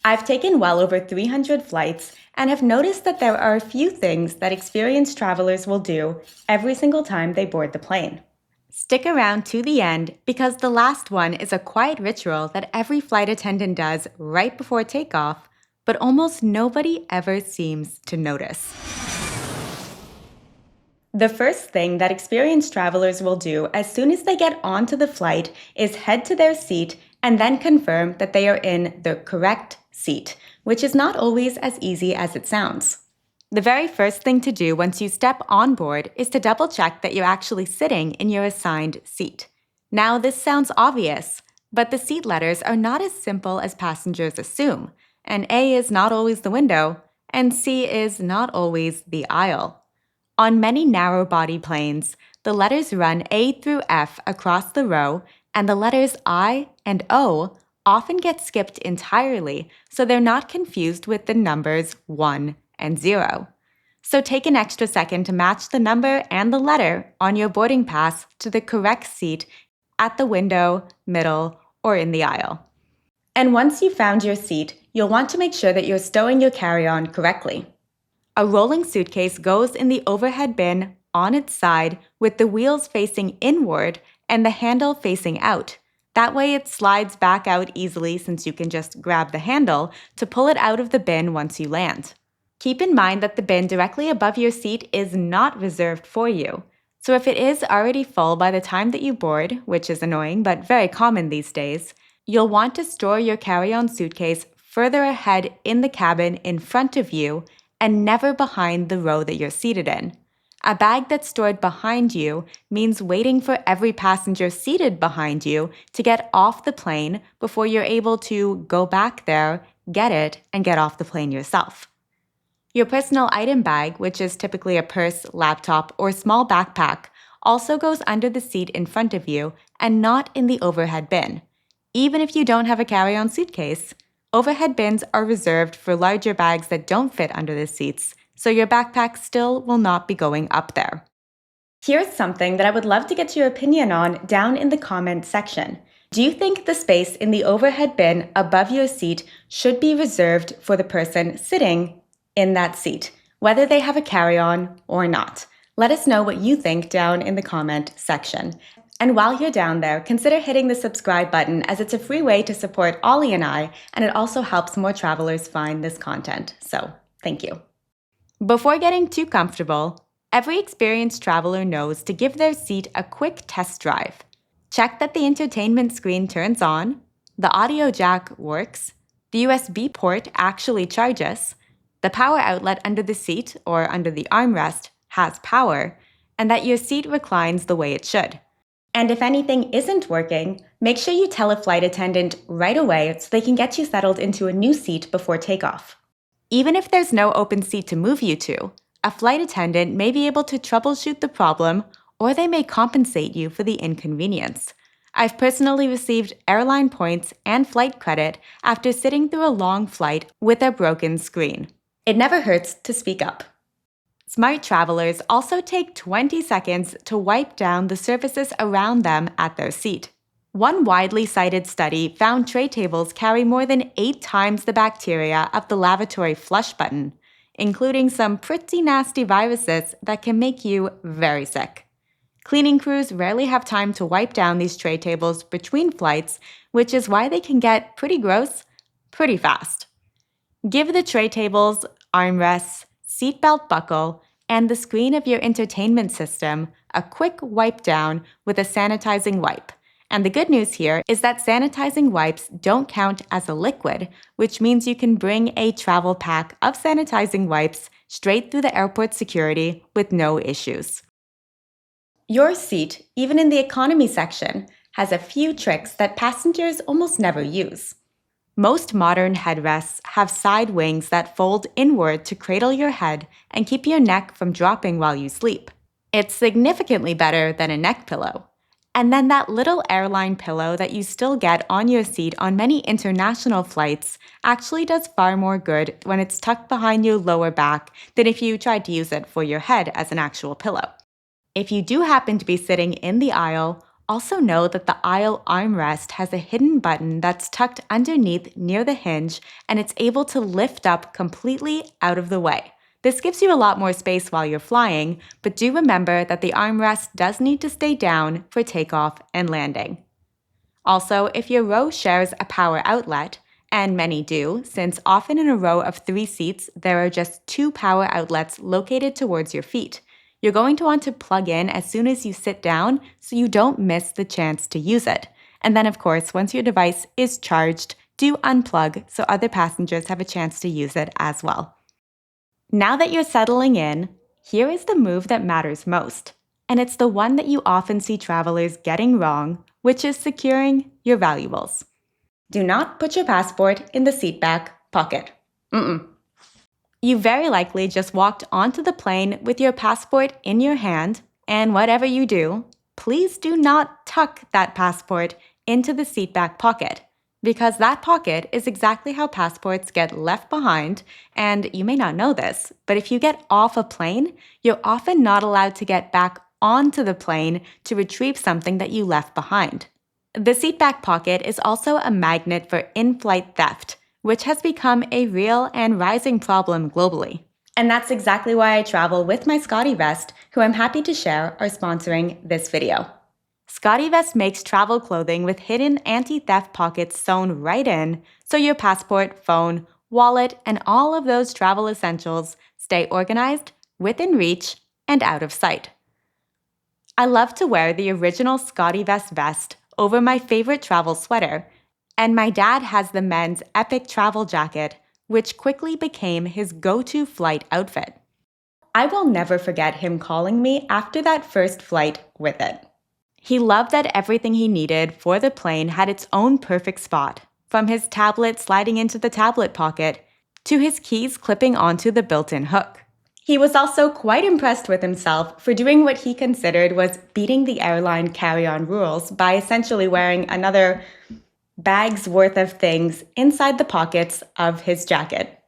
I've taken well over 300 flights and have noticed that there are a few things that experienced travelers will do every single time they board the plane. Stick around to the end because the last one is a quiet ritual that every flight attendant does right before takeoff, but almost nobody ever seems to notice. The first thing that experienced travelers will do as soon as they get onto the flight is head to their seat and then confirm that they are in the correct seat, which is not always as easy as it sounds. The very first thing to do once you step on board is to double check that you're actually sitting in your assigned seat. Now, this sounds obvious, but the seat letters are not as simple as passengers assume, and A is not always the window, and C is not always the aisle. On many narrow-body planes, the letters run A through F across the row, and the letters I and O often get skipped entirely, so they're not confused with the numbers 1 and 0. So take an extra second to match the number and the letter on your boarding pass to the correct seat at the window, middle, or in the aisle. And once you've found your seat, you'll want to make sure that you're stowing your carry-on correctly. A rolling suitcase goes in the overhead bin on its side with the wheels facing inward and the handle facing out. That way it slides back out easily since you can just grab the handle to pull it out of the bin once you land. Keep in mind that the bin directly above your seat is not reserved for you. So if it is already full by the time that you board, which is annoying but very common these days, you'll want to store your carry-on suitcase further ahead in the cabin in front of you and never behind the row that you're seated in. A bag that's stored behind you means waiting for every passenger seated behind you to get off the plane before you're able to go back there, get it, and get off the plane yourself. Your personal item bag, which is typically a purse, laptop, or small backpack, also goes under the seat in front of you and not in the overhead bin. Even if you don't have a carry-on suitcase, overhead bins are reserved for larger bags that don't fit under the seats, so your backpack still will not be going up there. Here's something that I would love to get your opinion on down in the comments section. Do you think the space in the overhead bin above your seat should be reserved for the person sitting in that seat, whether they have a carry-on or not? Let us know what you think down in the comment section. And while you're down there, consider hitting the subscribe button as it's a free way to support Ollie and I, and it also helps more travelers find this content. So, thank you. Before getting too comfortable, every experienced traveler knows to give their seat a quick test drive. Check that the entertainment screen turns on, the audio jack works, the USB port actually charges, the power outlet under the seat or under the armrest has power, and that your seat reclines the way it should. And if anything isn't working, make sure you tell a flight attendant right away so they can get you settled into a new seat before takeoff. Even if there's no open seat to move you to, a flight attendant may be able to troubleshoot the problem, or they may compensate you for the inconvenience. I've personally received airline points and flight credit after sitting through a long flight with a broken screen. It never hurts to speak up. Smart travelers also take 20 seconds to wipe down the surfaces around them at their seat. One widely cited study found tray tables carry more than 8 times the bacteria of the lavatory flush button, including some pretty nasty viruses that can make you very sick. Cleaning crews rarely have time to wipe down these tray tables between flights, which is why they can get pretty gross pretty fast. Give the tray tables, armrests, seatbelt buckle, and the screen of your entertainment system a quick wipe down with a sanitizing wipe. And the good news here is that sanitizing wipes don't count as a liquid, which means you can bring a travel pack of sanitizing wipes straight through the airport security with no issues. Your seat, even in the economy section, has a few tricks that passengers almost never use. Most modern headrests have side wings that fold inward to cradle your head and keep your neck from dropping while you sleep. It's significantly better than a neck pillow. And then that little airline pillow that you still get on your seat on many international flights actually does far more good when it's tucked behind your lower back than if you tried to use it for your head as an actual pillow. If you do happen to be sitting in the aisle, also know that the aisle armrest has a hidden button that's tucked underneath near the hinge, and it's able to lift up completely out of the way. This gives you a lot more space while you're flying, but do remember that the armrest does need to stay down for takeoff and landing. Also, if your row shares a power outlet, and many do, since often in a row of 3 seats, there are just 2 power outlets located towards your feet, you're going to want to plug in as soon as you sit down so you don't miss the chance to use it. And then, of course, once your device is charged, do unplug so other passengers have a chance to use it as well. Now that you're settling in, here is the move that matters most, and it's the one that you often see travelers getting wrong, which is securing your valuables. Do not put your passport in the seat back pocket. You very likely just walked onto the plane with your passport in your hand, and whatever you do, please do not tuck that passport into the seat back pocket, because that pocket is exactly how passports get left behind, and you may not know this, but if you get off a plane, you're often not allowed to get back onto the plane to retrieve something that you left behind. The seat back pocket is also a magnet for in-flight theft, which has become a real and rising problem globally. And that's exactly why I travel with my SCOTTeVEST, who I'm happy to share are sponsoring this video. SCOTTeVEST makes travel clothing with hidden anti-theft pockets sewn right in, so your passport, phone, wallet, and all of those travel essentials stay organized, within reach, and out of sight. I love to wear the original SCOTTeVEST vest over my favorite travel sweater, and my dad has the men's epic travel jacket, which quickly became his go-to flight outfit. I will never forget him calling me after that first flight with it. He loved that everything he needed for the plane had its own perfect spot, from his tablet sliding into the tablet pocket to his keys clipping onto the built-in hook. He was also quite impressed with himself for doing what he considered was beating the airline carry-on rules by essentially wearing another bag's worth of things inside the pockets of his jacket.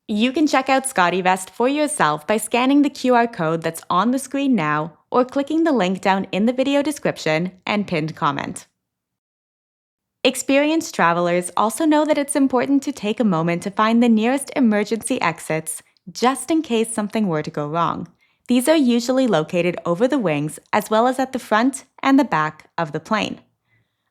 You can check out SCOTTeVEST for yourself by scanning the QR code that's on the screen now or clicking the link down in the video description and pinned comment. Experienced travelers also know that it's important to take a moment to find the nearest emergency exits just in case something were to go wrong. These are usually located over the wings as well as at the front and the back of the plane.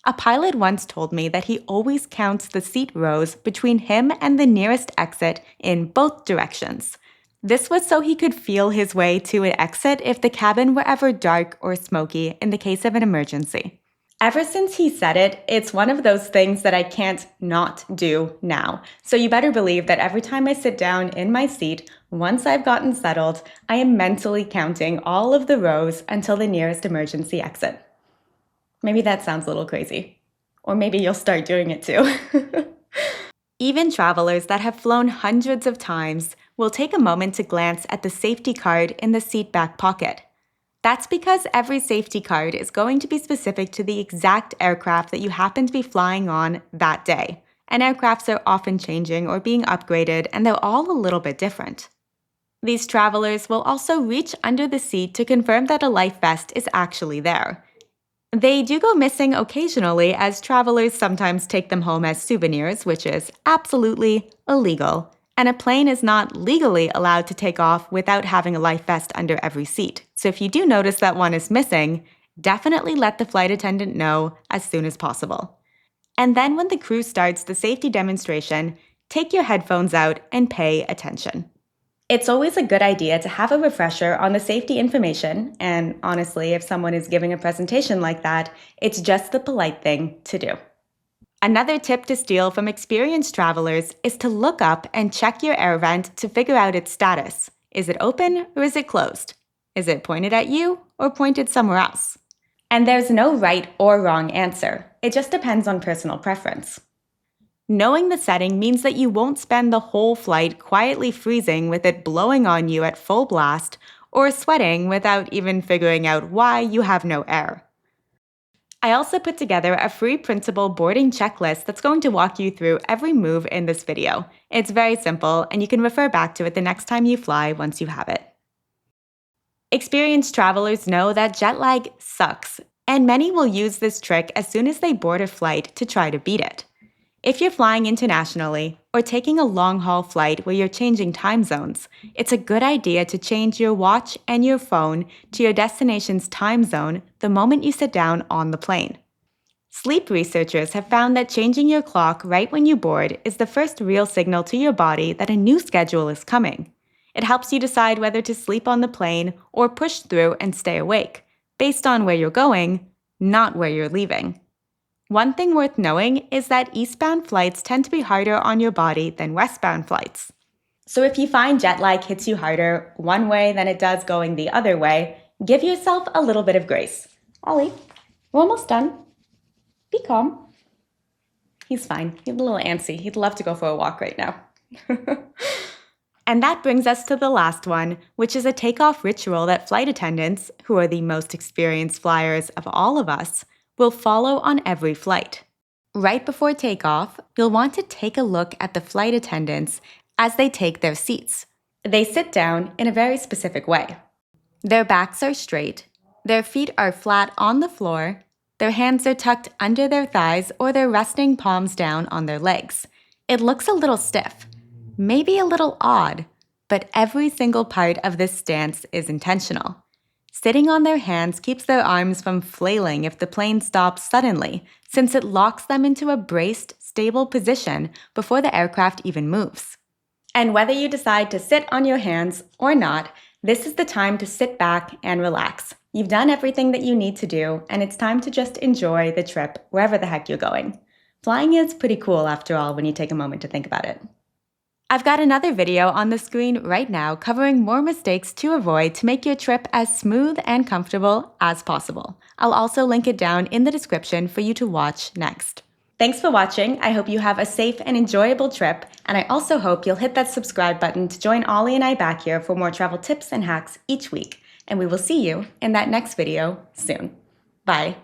A pilot once told me that he always counts the seat rows between him and the nearest exit in both directions. This was so he could feel his way to an exit if the cabin were ever dark or smoky in the case of an emergency. Ever since he said it, it's one of those things that I can't not do now. So you better believe that every time I sit down in my seat, once I've gotten settled, I am mentally counting all of the rows until the nearest emergency exit. Maybe that sounds a little crazy. Or maybe you'll start doing it too. Even travelers that have flown hundreds of times will take a moment to glance at the safety card in the seat back pocket. That's because every safety card is going to be specific to the exact aircraft that you happen to be flying on that day. And aircrafts are often changing or being upgraded, and they're all a little bit different. These travelers will also reach under the seat to confirm that a life vest is actually there. They do go missing occasionally, as travelers sometimes take them home as souvenirs, which is absolutely illegal. And a plane is not legally allowed to take off without having a life vest under every seat. So if you do notice that one is missing, definitely let the flight attendant know as soon as possible. And then when the crew starts the safety demonstration, take your headphones out and pay attention. It's always a good idea to have a refresher on the safety information, and honestly, if someone is giving a presentation like that, it's just the polite thing to do. Another tip to steal from experienced travelers is to look up and check your air vent to figure out its status. Is it open or is it closed? Is it pointed at you or pointed somewhere else? And there's no right or wrong answer. It just depends on personal preference. Knowing the setting means that you won't spend the whole flight quietly freezing with it blowing on you at full blast or sweating without even figuring out why you have no air. I also put together a free printable boarding checklist that's going to walk you through every move in this video. It's very simple, and you can refer back to it the next time you fly once you have it. Experienced travelers know that jet lag sucks, And many will use this trick as soon as they board a flight to try to beat it. If you're flying internationally or taking a long-haul flight where you're changing time zones, it's a good idea to change your watch and your phone to your destination's time zone the moment you sit down on the plane. Sleep researchers have found that changing your clock right when you board is the first real signal to your body that a new schedule is coming. It helps you decide whether to sleep on the plane or push through and stay awake, based on where you're going, not where you're leaving. One thing worth knowing is that eastbound flights tend to be harder on your body than westbound flights. So if you find jet lag hits you harder one way than it does going the other way, give yourself a little bit of grace. Ollie, we're almost done. Be calm. He's fine. He's a little antsy. He'd love to go for a walk right now. And that brings us to the last one, which is a takeoff ritual that flight attendants, who are the most experienced flyers of all of us, will follow on every flight. Right before takeoff, you'll want to take a look at the flight attendants as they take their seats. They sit down in a very specific way. Their backs are straight, their feet are flat on the floor, their hands are tucked under their thighs or they're resting palms down on their legs. It looks a little stiff, maybe a little odd, but every single part of this stance is intentional. Sitting on their hands keeps their arms from flailing if the plane stops suddenly, since it locks them into a braced, stable position before the aircraft even moves. And whether you decide to sit on your hands or not, this is the time to sit back and relax. You've done everything that you need to do, and it's time to just enjoy the trip wherever the heck you're going. Flying is pretty cool after all when you take a moment to think about it. I've got another video on the screen right now covering more mistakes to avoid to make your trip as smooth and comfortable as possible. I'll also link it down in the description for you to watch next. Thanks for watching. I hope you have a safe and enjoyable trip, and I also hope you'll hit that subscribe button to join Ollie and I back here for more travel tips and hacks each week. And we will see you in that next video soon. Bye.